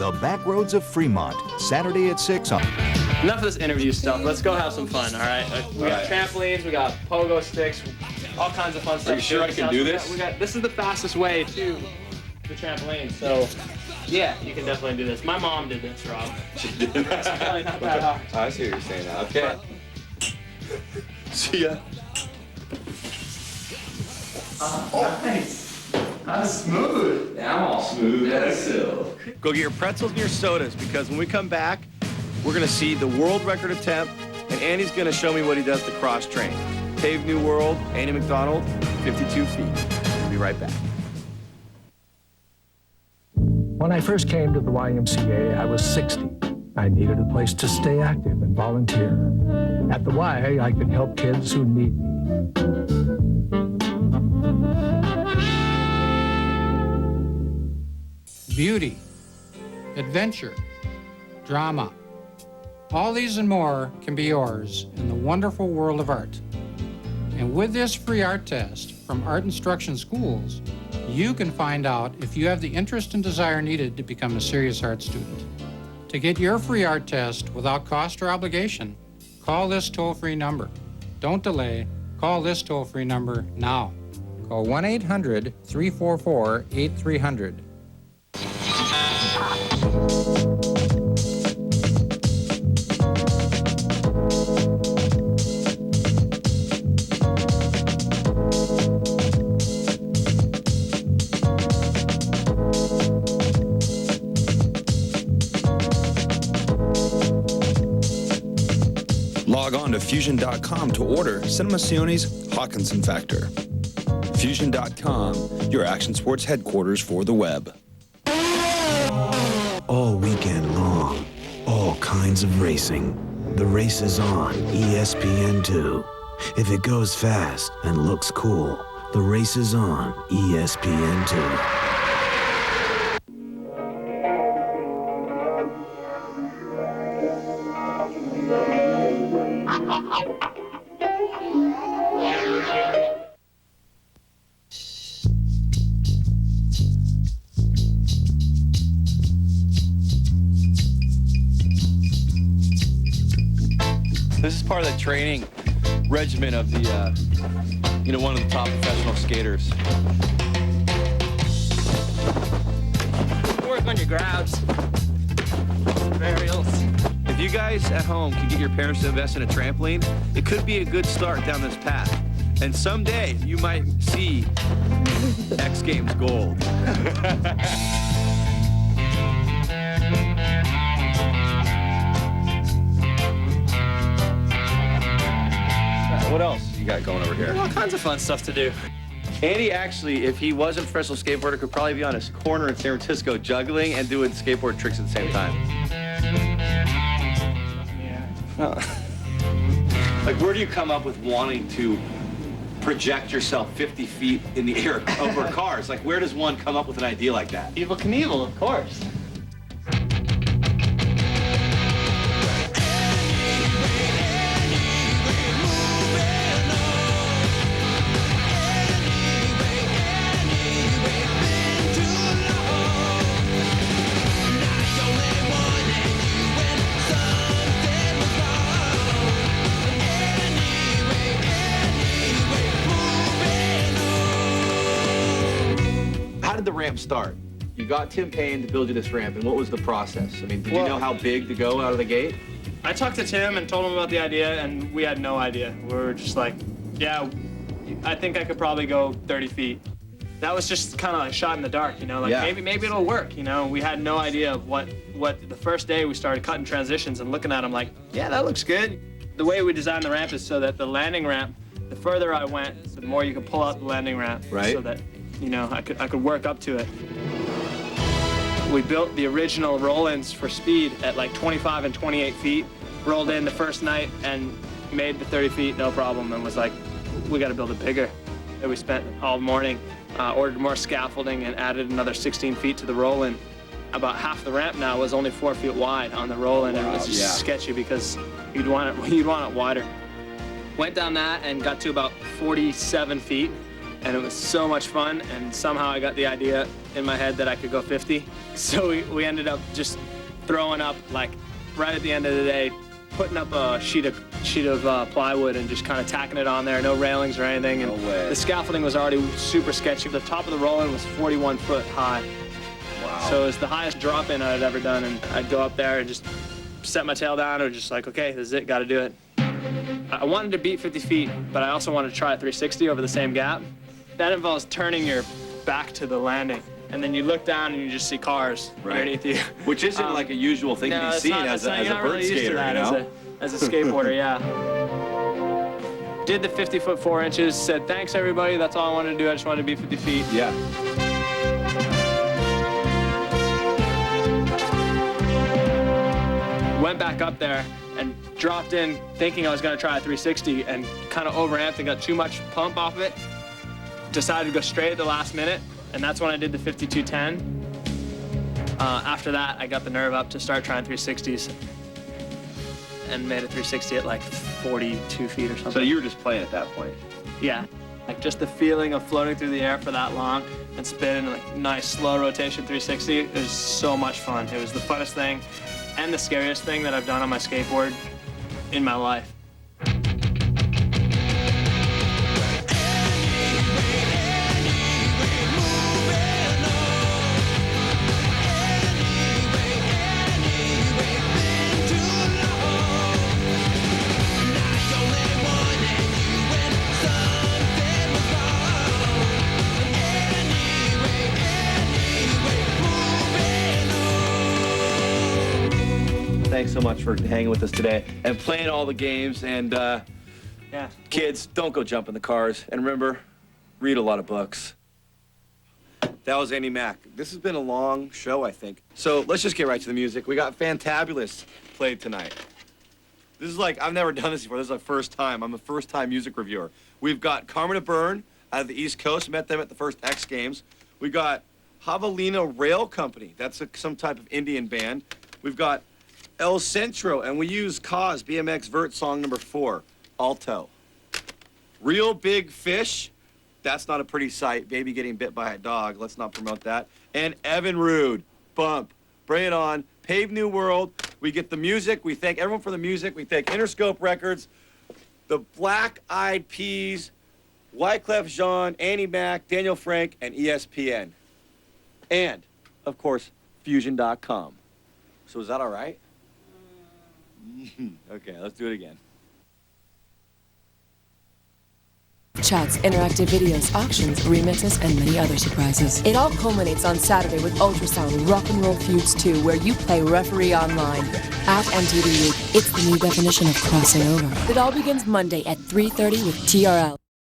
The Backroads of Fremont, Saturday at 6 on. Enough of this interview stuff. Let's go have some fun, all right? We got trampolines, we got pogo sticks, all kinds of fun stuff. Are you sure I can do this? This is the fastest way to the trampoline, so yeah, you can definitely do this. My mom did this, Rob. She did that? It's probably not that hard. I see what you're saying now. Okay. See ya. Nice. That's smooth. Yeah, I'm all smooth as silk. Go get your pretzels and your sodas, because when we come back, we're going to see the world record attempt, and Andy's going to show me what he does to cross-train. Paved New World, Andy McDonald, 52 feet. We'll be right back. When I first came to the YMCA, I was 60. I needed a place to stay active and volunteer. At the Y, I could help kids who need me. Beauty, adventure, drama. All these and more can be yours in the wonderful world of art. And with this free art test from Art Instruction Schools, you can find out if you have the interest and desire needed to become a serious art student. To get your free art test without cost or obligation, call this toll-free number. Don't delay. Call this toll-free number now. Call 1-800-344-8300. Log on to Fusion.com to order Cinemacione's Hawkinson Factor. Fusion.com, your action sports headquarters for the web. All weekend long, all kinds of racing. The race is on ESPN2. If it goes fast and looks cool, the race is on ESPN2. This is part of the training regimen of the, one of the top professional skaters. Work on your grabs. Varials. If you guys at home can get your parents to invest in a trampoline, it could be a good start down this path. And someday you might see X Games gold. What else you got going over here? All kinds of fun stuff to do. Andy actually, if he wasn't a professional skateboarder, could probably be on his corner in San Francisco juggling and doing skateboard tricks at the same time. Yeah. Like, where do you come up with wanting to project yourself 50 feet in the air over cars? Like, where does one come up with an idea like that? Evel Knievel, of course. How did the ramp start? You got Tim Payne to build you this ramp, and what was the process? I mean, did you know how big to go out of the gate? I talked to Tim and told him about the idea, and we had no idea. We were just like, yeah, I think I could probably go 30 feet. That was just kind of like shot in the dark, like maybe it'll work, We had no idea of what the first day we started cutting transitions and looking at them like, yeah, that looks good. The way we designed the ramp is so that the landing ramp, the further I went, the more you could pull out the landing ramp. Right. So that, I could work up to it. We built the original roll-ins for speed at like 25 and 28 feet, rolled in the first night and made the 30 feet no problem, and was like, we got to build it bigger. And we spent all morning, ordered more scaffolding and added another 16 feet to the roll-in. About half the ramp now was only 4 feet wide on the roll-in, and it was just sketchy because you'd want it wider. Went down that and got to about 47 feet, and it was so much fun, and somehow I got the idea in my head that I could go 50. So we ended up just throwing up, like, right at the end of the day, putting up a sheet of plywood and just kind of tacking it on there, no railings or anything. And No way. the scaffolding was already super sketchy. The top of the roll-in was 41 foot high. Wow. So it was the highest drop-in I'd ever done, and I'd go up there and just set my tail down and just like, okay, this is it, gotta do it. I wanted to beat 50 feet, but I also wanted to try a 360 over the same gap. That involves turning your back to the landing, and then you look down and you just see cars underneath you. Which isn't like a usual thing to be seen as a you're not bird really used to skater, that you know? as a skateboarder, yeah. Did the 50 foot 4 inches, said thanks everybody, that's all I wanted to do, I just wanted to be 50 feet. Yeah. Went back up there and dropped in thinking I was gonna try a 360 and kind of overamped and got too much pump off of it. Decided to go straight at the last minute, and that's when I did the 5210. After that, I got the nerve up to start trying 360s and made a 360 at like 42 feet or something. So you were just playing at that point? Yeah, like just the feeling of floating through the air for that long and spinning like nice slow rotation 360, it was so much fun. It was the funnest thing and the scariest thing that I've done on my skateboard in my life. Thanks so much for hanging with us today and playing all the games. And Yeah. kids, don't go jump in the cars. And remember, read a lot of books. That was Andy Mack. This has been a long show, I think. So let's just get right to the music. We got Fantabulous played tonight. This is like, I've never done this before. This is my first time. I'm a first-time music reviewer. We've got Carmen to Burn out of the East Coast. Met them at the first X Games. We got Javelina Rail Company. That's some type of Indian band. We've got El Centro, and we use Cause BMX Vert song number 4, Alto. Real Big Fish, that's not a pretty sight. Baby getting bit by a dog, let's not promote that. And Evan Rude, Bump, Bring It On, Pave New World. We get the music, we thank everyone for the music, we thank Interscope Records, the Black Eyed Peas, Wyclef Jean, Annie Mac, Daniel Frank, and ESPN. And, of course, Fusion.com. So is that all right? Okay, let's do it again. Chats, interactive videos, auctions, remixes, and many other surprises. It all culminates on Saturday with Ultrasound Rock and Roll Feuds 2, where you play referee online. At MTV League, it's the new definition of crossing over. It all begins Monday at 3:30 with TRL.